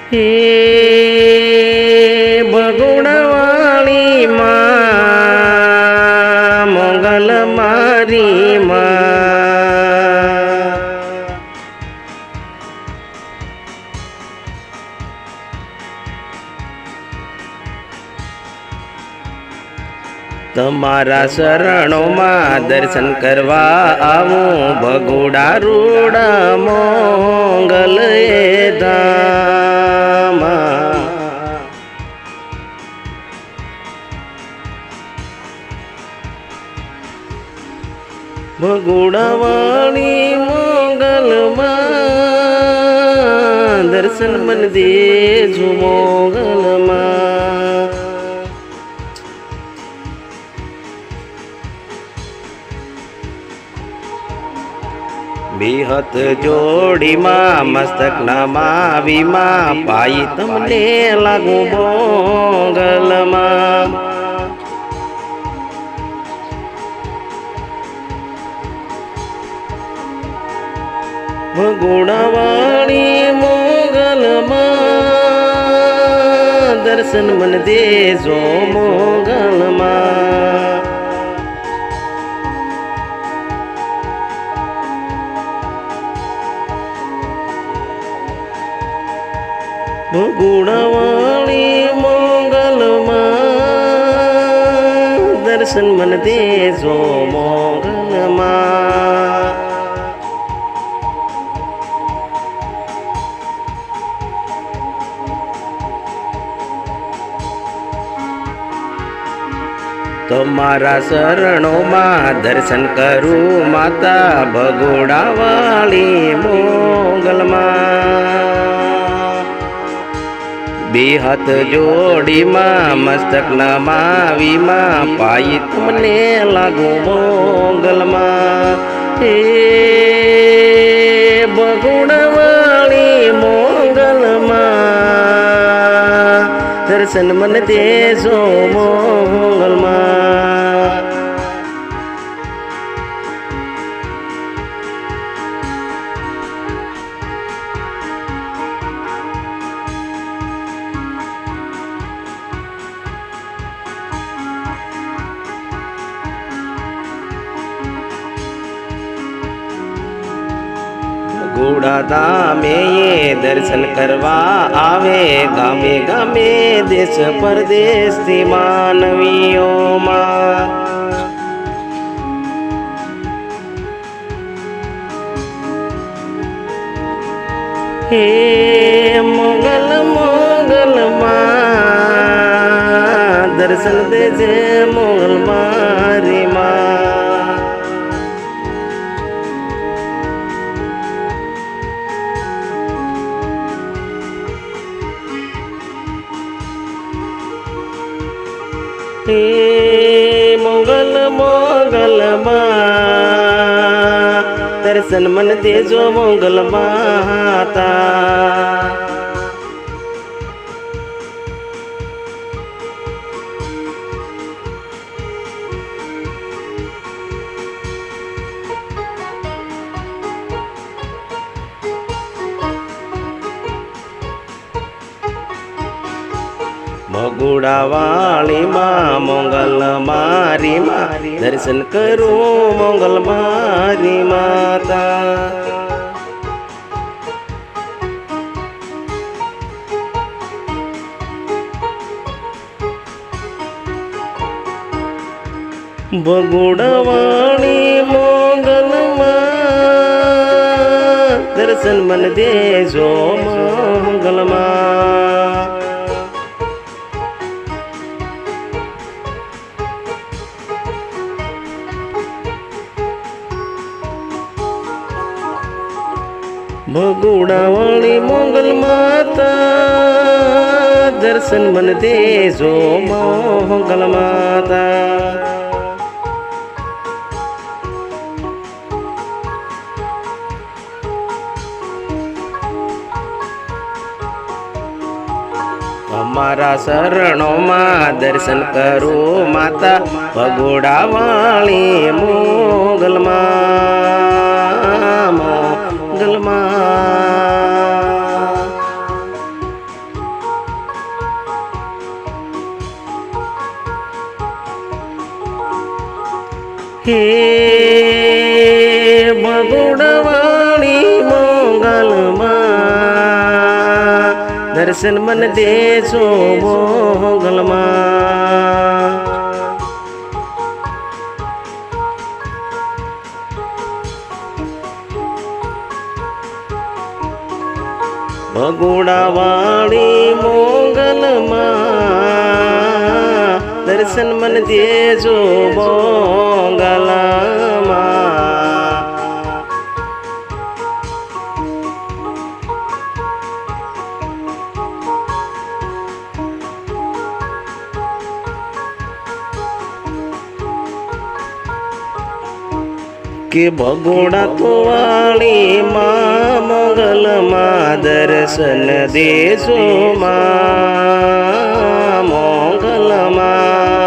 હે બગુડાવાળી માં મોગલ મારી માં તમારા શરણોમાં દર્શન કરવા આવું ભગોડા રૂડા મોગલ ધામ ભગોડાવાળી મોગલમાં દર્શન મન દેજો મોગલમાં બે હાથ જોડીમાં મસ્તક નમાવીમાં પાઈ તમને લાગુ મોગલમાં ભગોડાવાળી મોગલમાં દર્શન મન દેજો મોગલમાં ભગોડાવાળી મોગલમાં દર્શન મન દેજો મોગલમાં તમારા શરણોમાં દર્શન કરું માતા ભગોડાવાળી મોગલમાં બે હાથ જોડીમાં મસ્તક નમાવીમાં પાઈ તમને લાગુ મોગલમાં હે ભગોડાવાળી મોગલમાં દર્શન મન દેજો મોગલમાં ભગોડા ધામે દર્શન કરવા આવે ગામે ગામે દેશ પરદેશથી માનવીઓમાં હે મોગલ મોગલમાં દર્શન દેજે મોગલ મારી માં હે મોગલ મોગલમાં દર્શન મન દેજો મોગલ માતા ભગોડાવાળી માં મોગલ મારી માં દર્શન કરું મોગલ મારી માતા ભગોડાવાળી મોગલમાં દર્શન મન દેજો મોગલમાં ભગોડાવાળી મોગલ માતા દર્શન મન દેજો મોગલ માતા તમારા શરણોમાં દર્શન કરું માતા ભગોડાવાળી મોગલમાં મોગલમાં હે બગોડાવાળી મોગલમાં દર્શન મન દેજો મોગલમાં. બગોડાવાળી મોગલમાં દર્શન મન દેજો મોગલમાં. કે બગોડા તો વાળી માં મોગલમાં દર્શન દેજો માં મોગલમાં.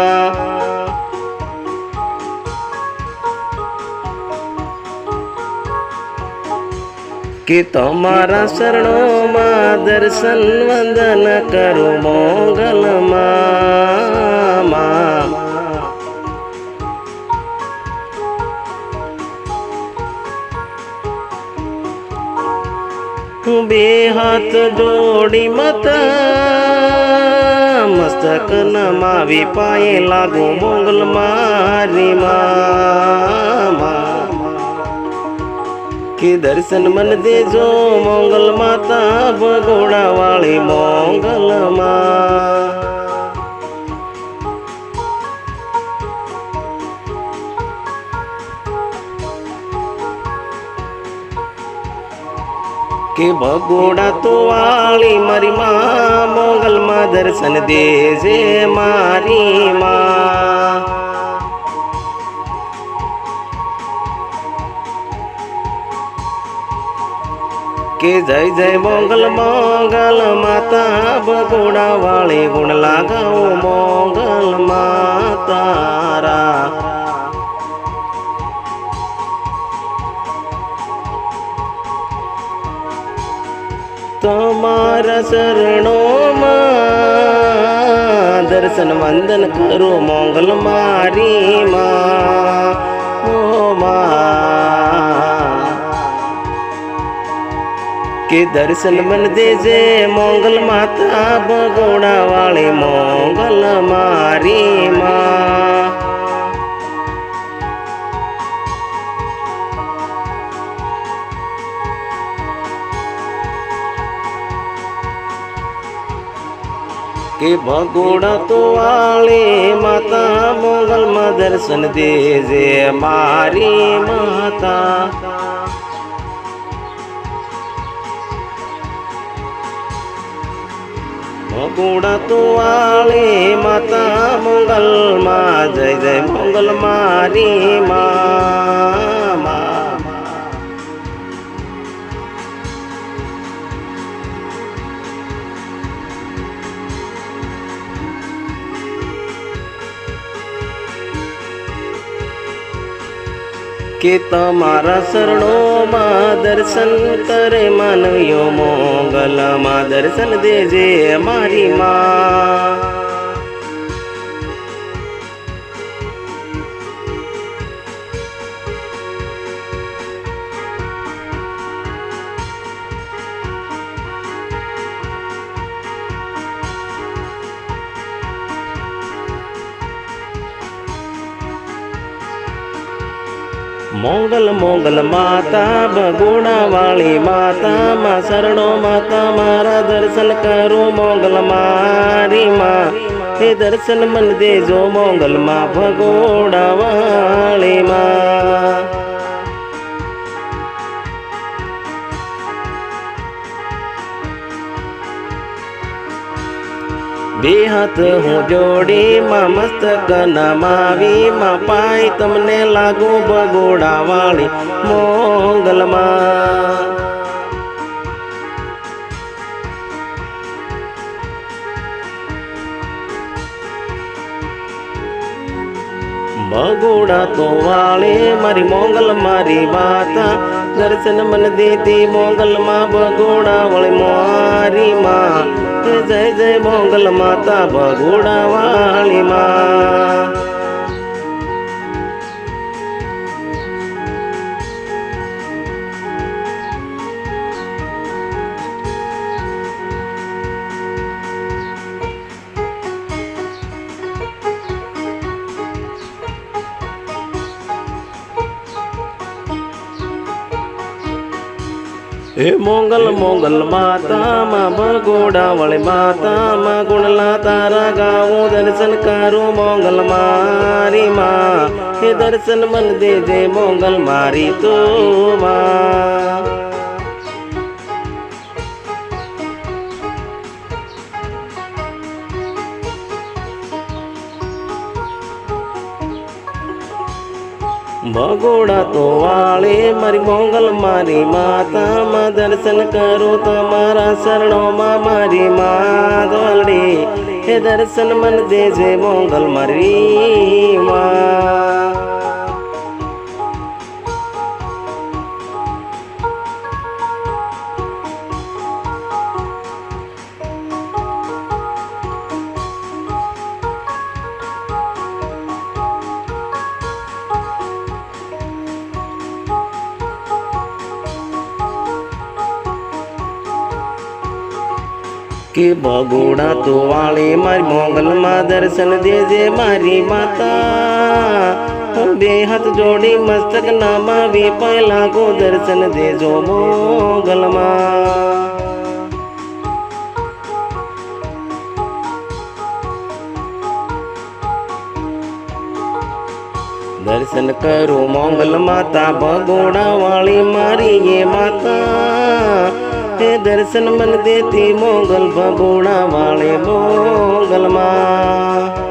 કે તમારા શરણોમાં દર્શન વંદન કરું મોગલમાં. બે હાથ જોડી માતા મસ્તક નમાવી પાયે લાગો મોગલ મારી માં. કે દર્શન મન દેજો મોગલ માતા બગોડા વાળી મોગલમાં. કે બગોડા તો વાળી મારી માં મોગલમાં દર્શન દેજે મારી માં. કે જય જય મોગલ મોગલ માતા બગોડા વાળી ગુણ લાગાવો મોગલ માતારા. તમારા શરણોમાં દર્શન વંદન કરો મોગલ મારી માં. ઓ માં કે દર્શન મન દેજે મોગલ માતા બગોડા વાળી મોગલ મારી માં. કે બગોડા તો વાળી માતા મોગલમાં દર્શન દેજે મારી માતા. બગોડા તો વાળી માતા મોગલમાં જય જય મોગલ મારી માં. કે તમારા શરણોમાં દર્શન કરે માનવીઓ મોગલમાં દર્શન દેજે મારી માં. મોગલ મોગલ માતા બગોડા વાળી માતા માં શરણો માતા મારા દર્શન કરો મોગલ મારી માં. હે દર્શન મન દેજો મોગલ માં બગોડા વાળી માં. બે હાથ હું જોડી માં મસ્તક નમાવી માં પાય તમને લાગુ બગોડા વાળી મોગલમાં. બગોડા તો વાળે મારી મોગલ મારી માતા દર્શન મન દેતી મોગલ માં બગોડા વાળી મારી માં. જય જય મોગલ માતા બગોડા વાળી માં. हे मोंगल मोंगल माता माँ बगोड़ा वाले माता माँ गुणला तारा गाऊं दर्शन करूं मोंगल मारी माँ हे दर्शन मन दे जे मोंगल मारी तो माँ। भगोड़ा तो वाले मारी मोंगल मारी माता माँ दर्शन करो तुम्हारा शरणों माँ मारी माँ द्वारे हे दर्शन मन दे जे मोंगल मारी माँ। के भगोड़ा तो वाले मारी मोंगल माँ दर्शन दे जे मारी माता बेहद जोड़ी मस्तक नामा वे पहला को दर्शन दे जो मोंगल माँ। दर्शन करो मोंगल माता भगोड़ा वाली मारी ये माता हे दर्शन मन देती मोंगल भगोड़ा वाले मोंगल माँ।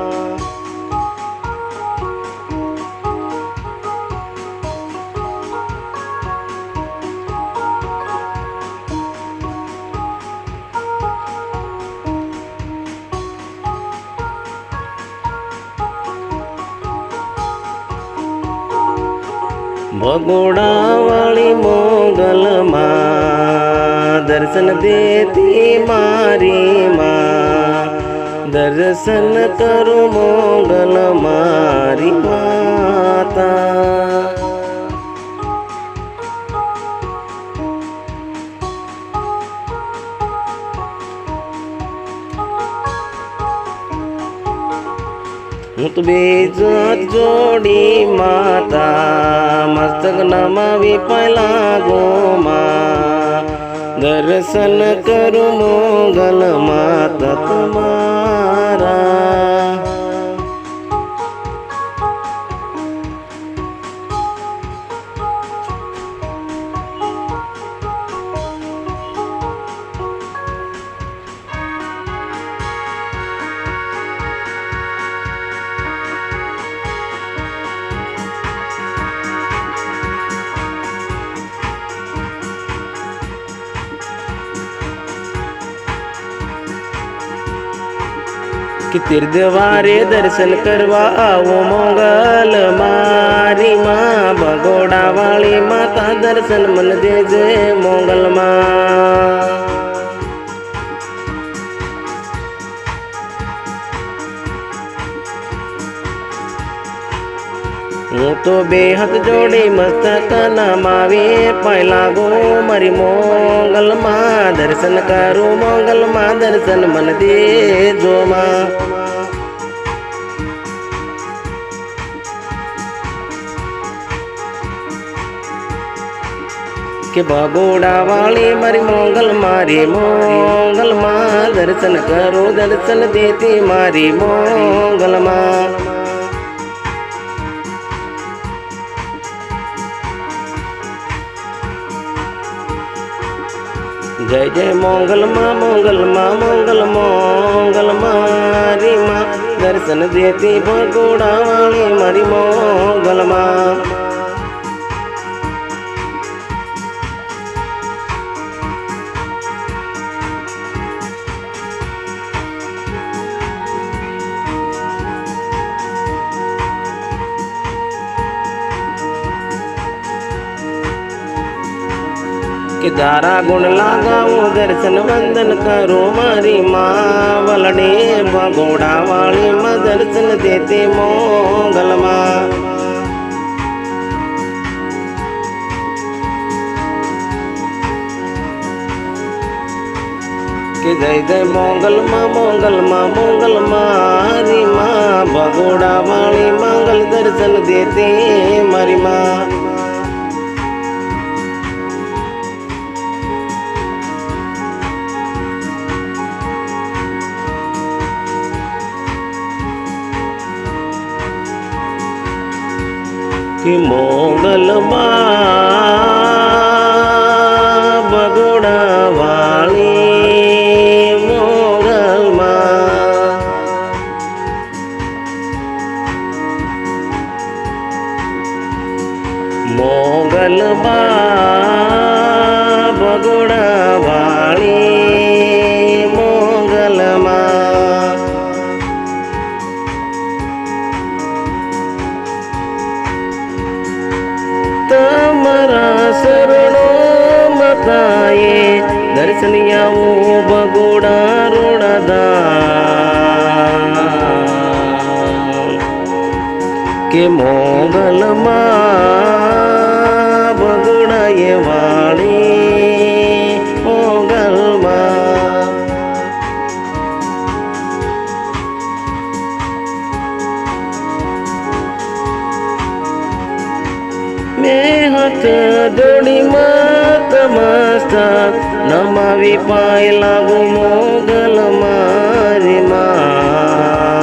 भगोड़ा वाली मोंगल माँ दर्शन देती मारी माँ दर्शन करो मोंगल मारी माता। बेजत जोड़ी माता मस्तक नमावी पहला गो माँ दर्शन करो मोंगल माता तुम्हारा। कि तीर्दवारे दर्शन करवा आओ मोंगल मारी माँ भगोड़ा वाली माता दर्शन मन दे जे मोंगल माँ। हूँ तो बेहद जोड़ी मस्तक नमावे पहला गो मरी मोंगल माँ दर्शन करो मोंगल माँ दर्शन मन दे जो माँ। के भगोड़ा वाली मरी मोंगल मारी मोंगल माँ दर्शन करो दर्शन देती मारी मोंगल माँ। जय जय मोंगल माँ मोंगल माँ मोंगल मोंगल मारी माँ दर्शन देती भगोड़ा वाली मारी मोंगल माँ। कि दारा गुण लगाओ दर्शन वंदन करो मारी माँ वलडे भगोड़ा वाली माँ दर्शन देते मोंगल माँ। कि जय जय मोंगल माँ मोंगल माँ मोंगल मारी माँ भगोड़ा वाली मंगल दर्शन देते मारी माँ। कि मोगल माँ बगोड़ा वाली मोगल माँ मोगल माँ बगोड़ा वाली मोगल माँ तमरा शरणो मताए दर्शन आवो बगोड़ा रोड़ा दाम के मोगल माँ बगोड़ा ये वाली मोगल माँ मैं हाथ जोड़ी मात मस्तक नमावी पाय लागू मोगल मारी माता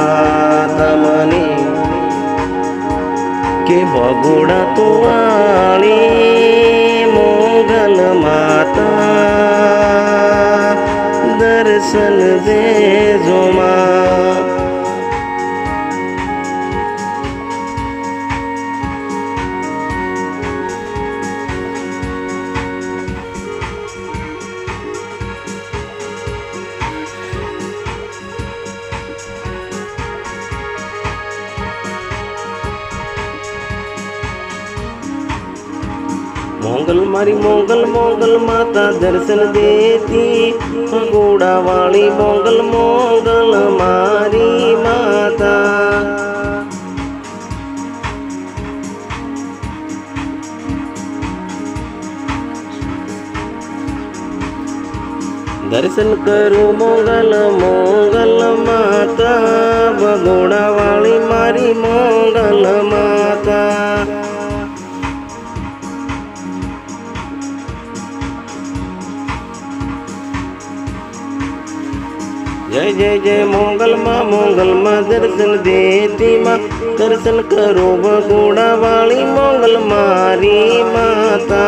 मनी के बगोड़ा तो आली मोगल माता दर्शन दे जो माँ मोगल मारी मोगल मोगल माता दर्शन देती बगोड़ा वाली मोगल मोगल मारी माता दर्शन करो मोगल मोगल माता बगोड़ा वाली मारी मोगल माता जय जय जय मोगल माँ दर्शन देती माँ दर्शन करो बगोड़ा वाली मोगल मारी माता।